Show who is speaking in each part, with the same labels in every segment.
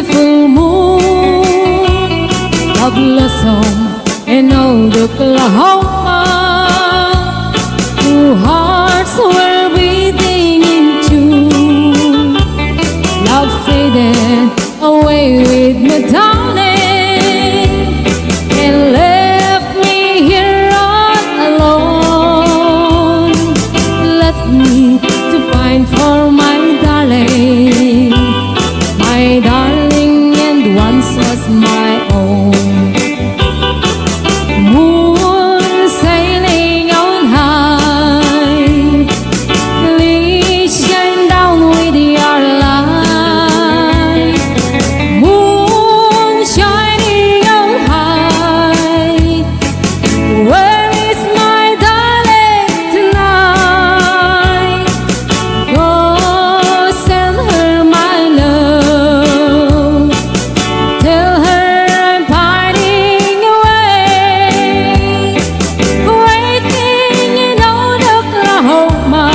Speaker 1: beautiful moon of blossom in old Oklahoma. Two hearts were beating in tune. Love faded away with me, darling, and left me here all alone. Left me to find for my darling, and once was my own. Moon sailing on high, please shine down with your light. Moon shining on high, where is my darling tonight? Go send her my love, tell her I'm pining away, waiting in old Oklahoma,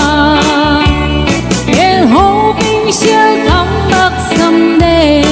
Speaker 1: and hoping she'll come back someday.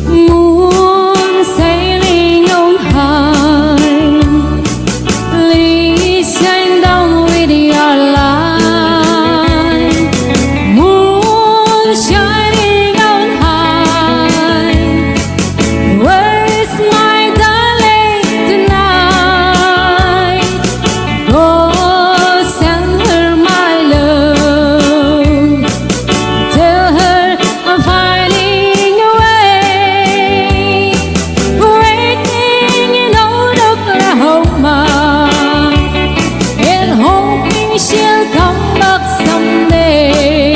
Speaker 1: Moon sailing on high, please shine down with your light. Moon shining on high, where is my darling tonight? Go send her my love, tell her I'm finding away, waiting in old Oklahoma, and hoping she'll come back someday.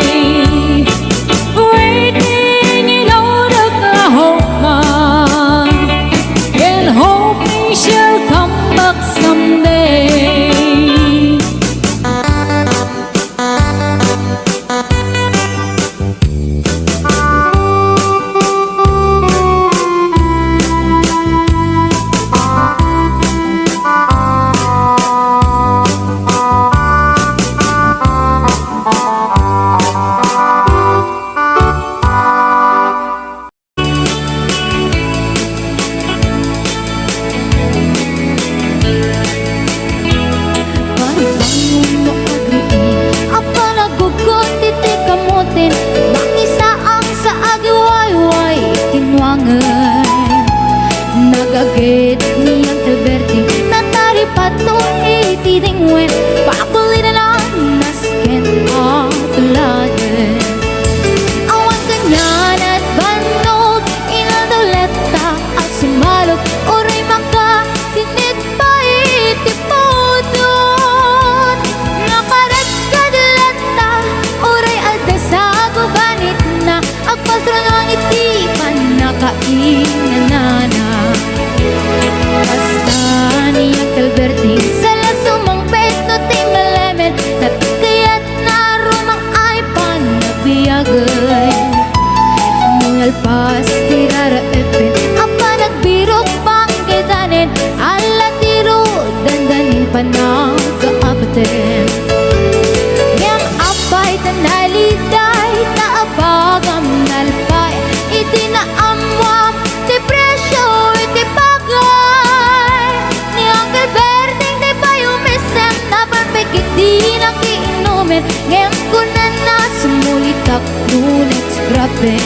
Speaker 1: Waiting in old Oklahoma, and hoping she'll come back someday. Nagagit niyang Alberti natari patong itidingwen pakulitan ang nasken ang tuladen. Awan kanyan at bandog inadoleta at sumalog oray maka sinit pa itipodon. Nakarat kadalata oray alda sa gubanit na agpastro ng itipan nakainanana. Basta niyang Alberti sala sumang peto ting malemen at kaya't narumang ay panabiyagay. Mungal pas tirara epen apa nagbirok pang kedanen ala tiro dandanin panagkaabaten. Yang apay tanaliday taabagam nalpay itinaamwam depresyo itipagay. Niyang Alberting di pa yumisem na perfect di nakiinumin. Ngayon ko na sumulitak nunit grabe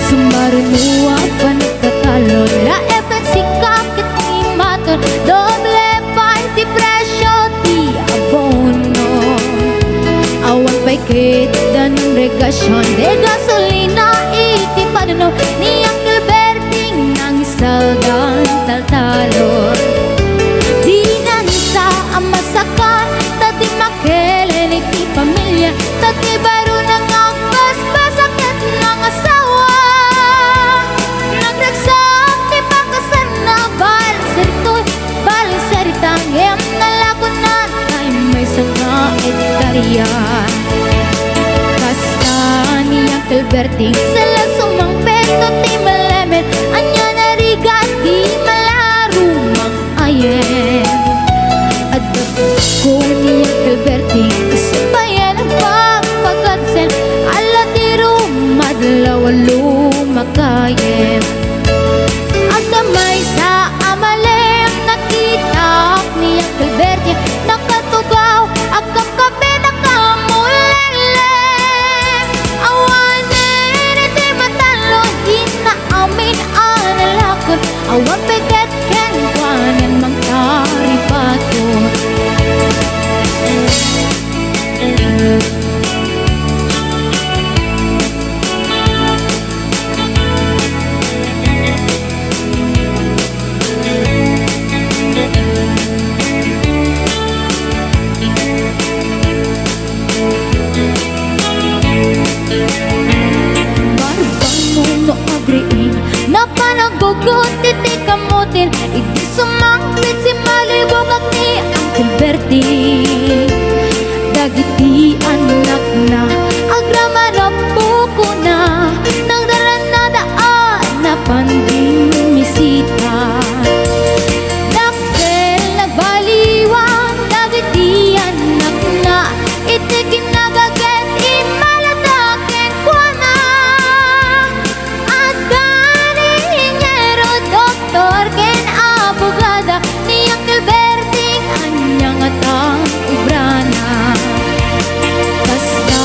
Speaker 1: sumarunuwa panagkatalon la efek sikakit ni maton doble pay depresyo di abono. Awan pa'y kita ng regasyon de gasolina iti panuno niyang Alberting na Maria. Kasta niyang kalberting sala sumang peto ti malamet anya narigat di malarumang ayen. At ko niyang kalberting kasabayan ang pagpagadsen ala ti rumadlaw lumakayen. At damay sa amalem nakita niyang kalberting nakatugaw agam kape nakamulele. Awanen iti matalo di na amin analakot awan peget ken kwanen mang taripatot. Na panagugot iti kamutin iti sumangpit si malibog at ni Uncle Bertie. Dagiti anak na agraman na buko na nang daranadaan na panding misita. Dakkel nagbaliwan dagiti anak na iti kinagaget imalataken kwa na. Doktor ken abogada ni Uncle Berting anyang atang ubrana. Basta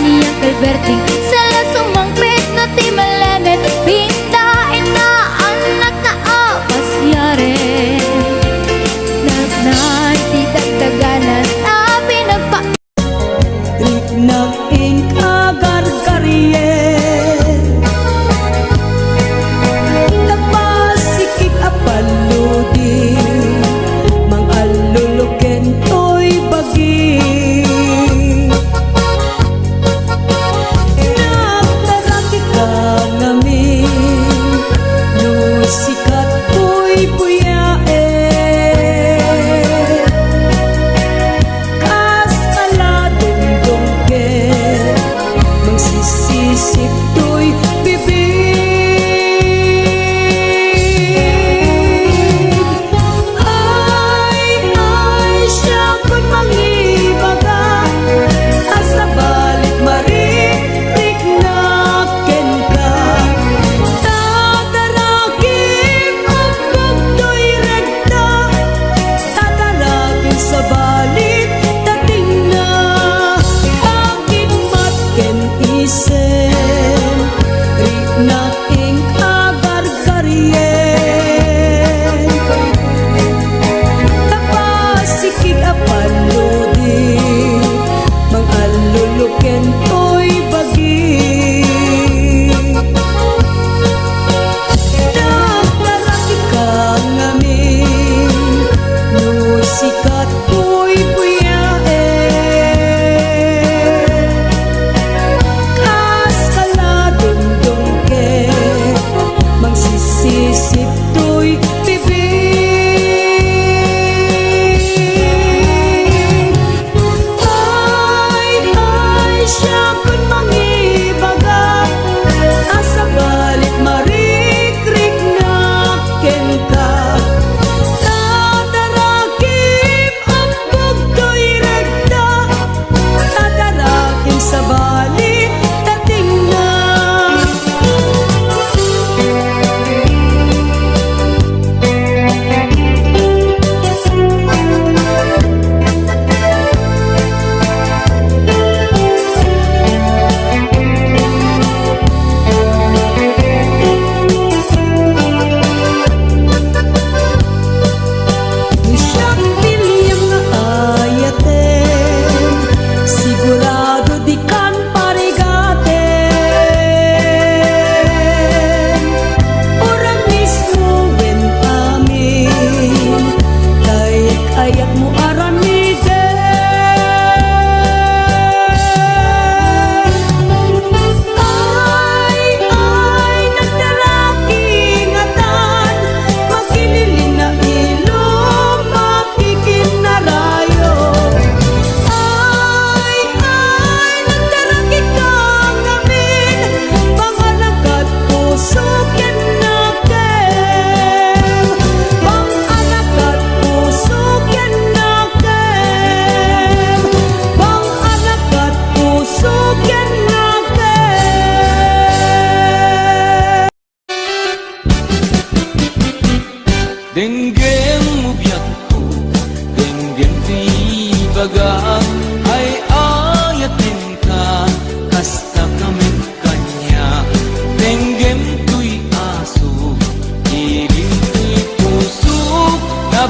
Speaker 1: ni Uncle Berting sala sumangpit na ti malemet pindain na anak na apas yare. Nagnan ti dagdaganan na pinagpa
Speaker 2: Naging kagargarye nagpasikik apaludi mang aluluken to'y bagi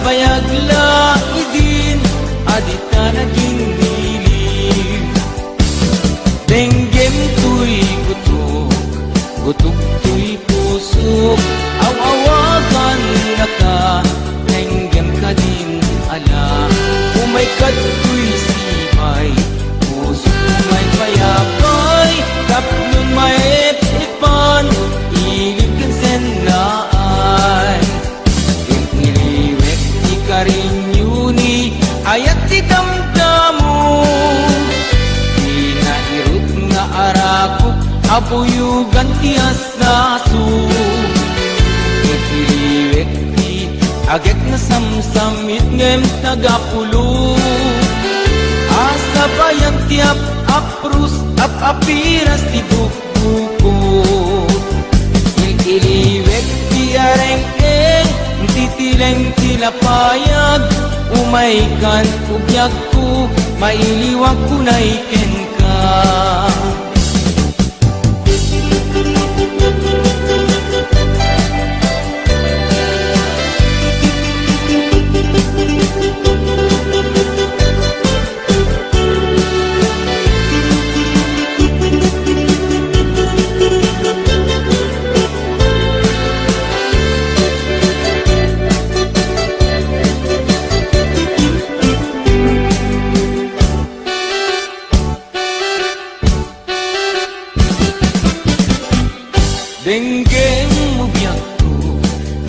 Speaker 3: nabayag laidin, adita naging dilim. Denggem tuy gutok, gutok tuy pusok, awawagan na ka, denggem ka din ala. Umay tuy sibay, pusok may payapay, tapnon may ipan, ilig kan senlaan. Iliwek di karinyuni, ayat di damdamo, inairut nga arakuk, abuyugan ti asasu. Iliwek di agek na samsamit ngem tagapulo, asa bayang tiap aprus apiras ti buko. Iliwek di areng-eng, titileng tilapayag, umaikan ugyag ko, mailiwag ko na iken ka. Denggem ugyag ko,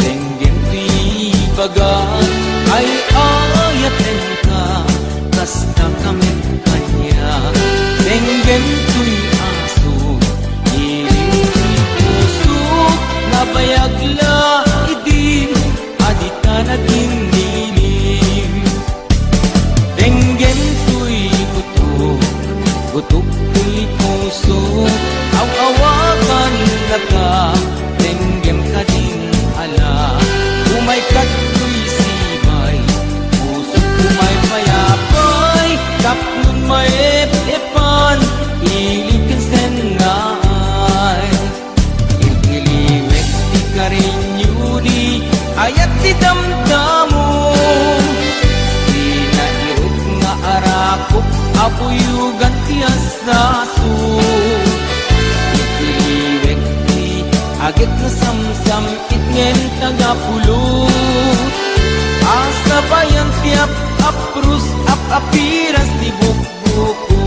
Speaker 3: denggem di bagan, ay ayaten ka, kasta kami kanya. Denggem tuy aso, iling tuy puso, nabayag laidin, adita naging dilim. Denggem tuy gutok, gutok tuy puso, awawagan na ka, denggem ka din ala. Umay tuy sibay, puso umay payapay, kapnun may epan, ilig kan senay. Iliwek di karinyuni, ayat di damdamo, inairut nga arakop, abuyugan ti asasu. Iliwek di agit na samsam, itngen tagapulo, asa bayan tiap aprus apiras di bukbuko.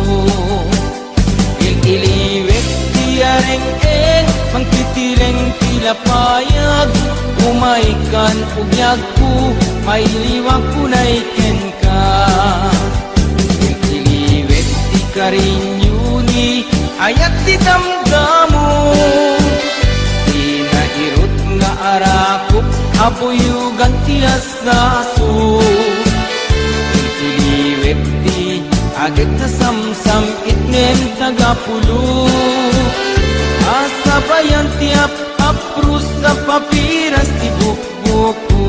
Speaker 3: Iliwek di areng-eng, mangtitileng tilapayag, umaikan ugyag ko, mailiwag ko na iken ka. Iliwek di karinyuni, ayat di damdamo, inairut nga arakop, abuyugan ti asasu. Iliwek di agit na samsam, itnem tagapulo, asa bayan tiap aprus apiras ti bukbuko.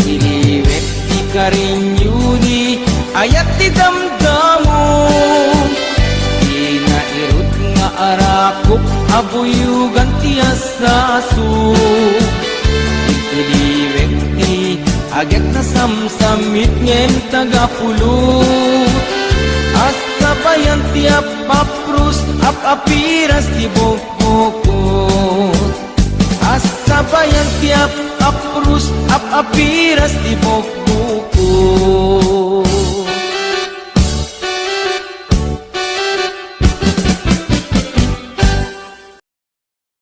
Speaker 3: Iliwek di karinyuni, ayat di damdamo, inairut nga arakop, abuyugan ti asasu. Iliwek di agit na samsamit ngem tagapulo, asa bayan tiap aprus apiras ti bukbuko. Asa bayan tiap aprus apiras ti bukbuko.